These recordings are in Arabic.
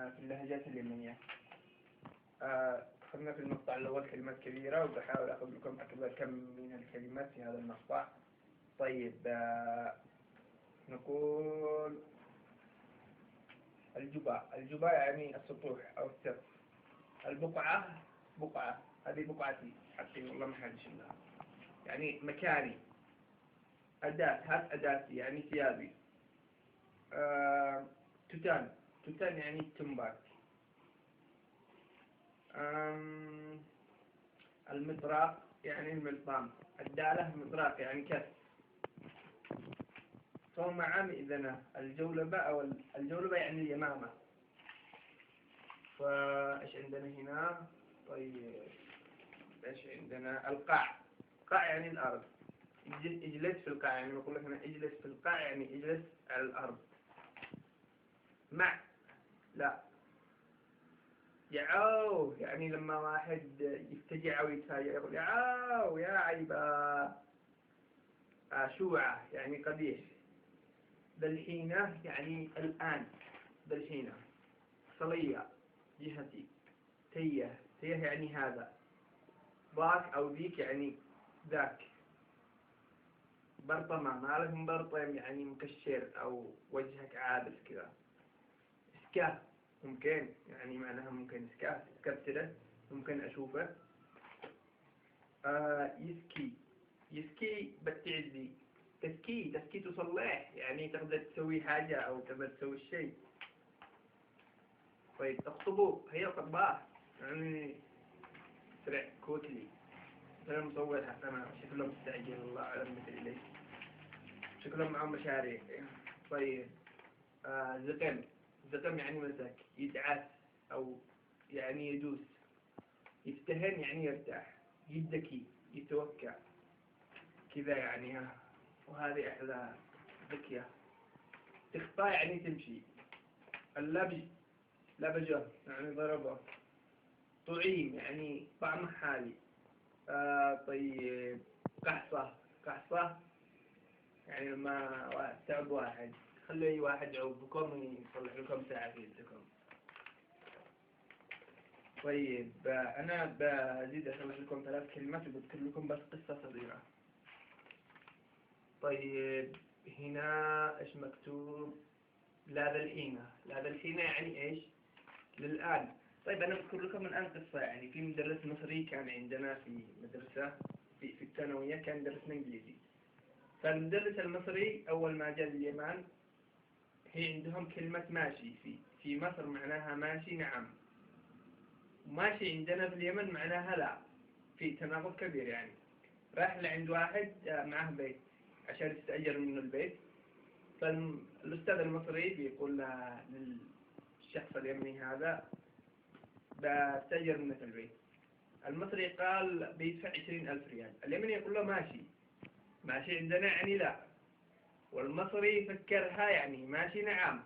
في اللهجات اليمنية. أخذنا في المقطع الأول كلمات كبيرة، وبحاول أخذ لكم أكبر كم من الكلمات في هذا المقطع. طيب، نقول الجبا يعني السطوح أو السقف. البقعة بقعة، هذه بقعتي حقي والله ما حد يشيلها، يعني مكاني. أداة، هات أداتي يعني ثيابي. تتان يعني تنبات. المطراق يعني الملطام. الدالة مطراق يعني كف. صومعة مئذنة. الجولبة أو الجولبة يعني اليمامة. فإيش عندنا هنا؟ طيب إيش عندنا؟ القاع. قاع يعني الأرض. اجلس في القاع، يعني نقول لك هنا اجلس في القاع يعني اجلس على الأرض. مع لا. يعو يعني لما واحد يفتجع أو يتفاجأ يقول يعو يا عيبة. شوعة يعني قبيح. دلحينة يعني الآن. دلحينة. صلية جهتي. تيه يعني هذا. ضاك أو ذيك يعني ذاك. برطمة، مالك مبرطم يعني مكشر أو وجهك عابس كذا. إسكاف ممكن يعني معناها ممكن إسكاف كبترة ممكن أشوفه. يسكي بتعزي. تسكي تصلح يعني تقدر تسوي حاجة أو تقدر تسوي شيء. طيب تخطبوا هي طباخ يعني سرع كوكلي. مثلا مصور حتى ما شكلهم مستعجل الله أعلم مثل ليش. شكلهم معهم مشاريع. طيب زقم يعني مسك. يدعس أو يعني يدوس. يفتهن يعني يرتاح. يدكي يتوكع كذا يعني. وهذه أحلى ذكية. تخطى يعني تمشي. لبجة يعني ضربة. طعيم يعني طعم حالي. طيب قحصة يعني لما تعب واحد خلي أي واحد يعوبكم يصلح لكم ساعة في يدكم. طيب أنا بزيد أشرح لكم 3 كلمات وبذكر لكم بس قصة صغيرة. طيب هنا إيش مكتوب؟ لا ذا الحين يعني إيش؟ للآن. طيب أنا بذكر لكم الآن قصة. يعني في مدرس مصري كان عندنا في مدرسة في الثانوية، كان درسنا إنجليزي. فالمدرس المصري أول ما جاء اليمن هي عندهم كلمة ماشي في مصر معناها ماشي نعم. ماشي عندنا في اليمن معناها لا. في تناقض كبير يعني. راح لعند واحد معه بيت عشان يستأجر منه البيت. فالأستاذ المصري بيقول للشخص اليمني هذا بستأجر منك البيت. المصري قال بيدفع 20,000 ريال. اليمني يقول له ماشي عندنا يعني لا. والمصري فكرها يعني ماشي نعم.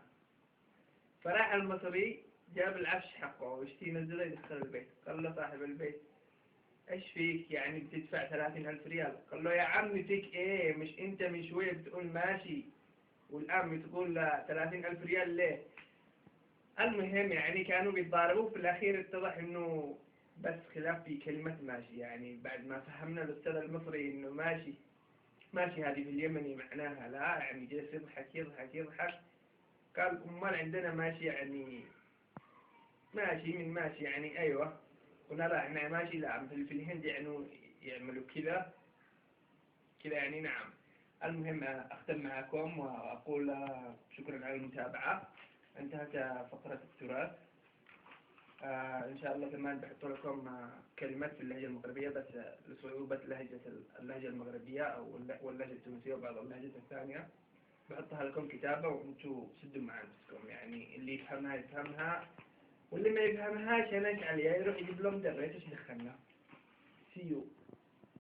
فراح المصري جاب العفش حقه ويشتي نزله يدخل البيت. قال له صاحب البيت ايش فيك يعني بتدفع 30,000 ريال؟ قال له يا عمي فيك ايه؟ مش انت من شوية بتقول ماشي والآن بتقول 30,000 ريال ليه؟ المهم يعني كانوا بيتضاربوا. في الأخير اتضح إنه بس خلاف في كلمة ماشي. يعني بعد ما فهمنا الأستاذ المصري إنه ماشي هذه في اليمني معناها لا، يعني جالس يضحك. قال أمال عندنا ماشي يعني ماشي من ماشي يعني أيوة. قلنا لا احنا ماشي لا. في الهند يعني يعملوا كذا يعني نعم. المهم أختم معكم وأقول شكرا على المتابعة. انتهت فقرة التراث. إن شاء الله كمان بحط لكم كلمات في اللهجة المغربية بس لصعوبة اللهجة المغربية أو واللهجة التونسية وبعض اللهجات الثانية. بحطها لكم كتابة وأنتوا سدوا مع نفسكم. يعني اللي يفهمها واللي ما يفهمهاش هناك عليها يروح يجيب لهم درس. إيش دخلنا. See you.